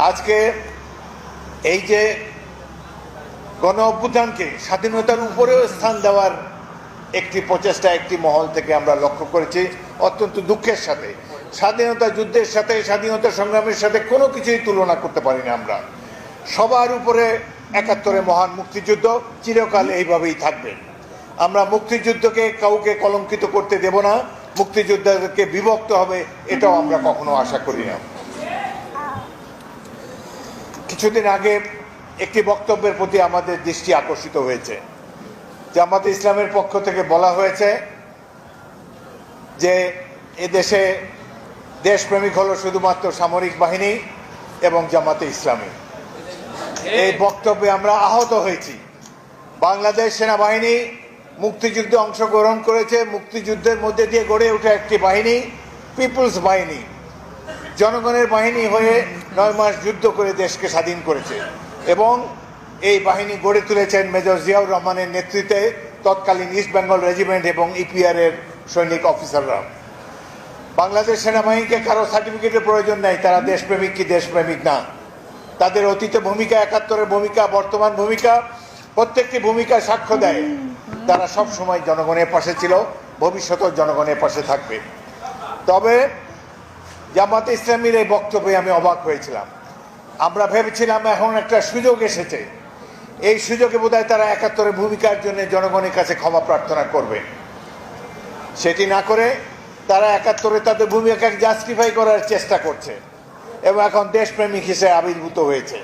আজকে এই যে গণ অভ্যুত্থানকে স্বাধীনতার উপরেও স্থান দেওয়ার একটি প্রচেষ্টা একটি মহল থেকে আমরা লক্ষ্য করেছি অত্যন্ত দুঃখের সাথে। স্বাধীনতা যুদ্ধের সাথে, স্বাধীনতা সংগ্রামের সাথে কোনো কিছুই তুলনা করতে পারি না আমরা। সবার উপরে ৭১-এর মহান মুক্তিযুদ্ধ চিরকাল এইভাবেই থাকবে। আমরা মুক্তিযুদ্ধকে কাউকে কলঙ্কিত করতে দেব না, মুক্তিযোদ্ধাদেরকে বিভক্ত হবে এটাও আমরা কখনো আশা করি না। কিছুদিন আগে একটি বক্তব্যের প্রতি আমাদের দৃষ্টি আকর্ষিত হয়েছে। জামাতে ইসলামের পক্ষ থেকে বলা হয়েছে যে এদেশে দেশপ্রেমিক হলো শুধুমাত্র সামরিক বাহিনী এবং জামাতে ইসলামী। এই বক্তব্যে আমরা আহত হয়েছি। বাংলাদেশ সেনাবাহিনী মুক্তিযুদ্ধে অংশগ্রহণ করেছে, মুক্তিযুদ্ধের মধ্যে দিয়ে গড়ে ওঠা একটি বাহিনী, পিপুলস বাহিনী, জনগণের বাহিনী হয়ে ৯ মাস যুদ্ধ করে দেশকে স্বাধীন করেছে এবং এই বাহিনী গড়ে তুলেছেন মেজর জিয়াউর রহমানের নেতৃত্বে তৎকালীন ইস্ট বেঙ্গল রেজিমেন্ট এবং ইপিআর এর সৈনিক অফিসাররা। বাংলাদেশ সেনাবাহিনীকে কারো সার্টিফিকেটের প্রয়োজন নাই, তারা দেশপ্রেমিক কি দেশপ্রেমিক না। তাদের অতীতে ভূমিকা, ৭১-এর ভূমিকা, বর্তমান ভূমিকা, প্রত্যেকটি ভূমিকা সাক্ষ্য দেয় তারা সব সময় জনগণের পাশে ছিল, ভবিষ্যতেও জনগণের পাশে থাকবে। তবে জামাতে ইসলামীর এই বক্তব্যে আমি অবাক হয়েছিলাম। আমরা ভেবেছিলাম এখন একটা সুযোগ এসেছে, এই সুযোগে বোধহয় তারা ৭১-এর ভূমিকার জন্য জনগণের কাছে ক্ষমা প্রার্থনা করবে। সেটি না করে তারা ৭১-এ তাদের ভূমিকাকে জাস্টিফাই করার চেষ্টা করছে এবং এখন দেশপ্রেমিক হিসেবে আবির্ভূত হয়েছে।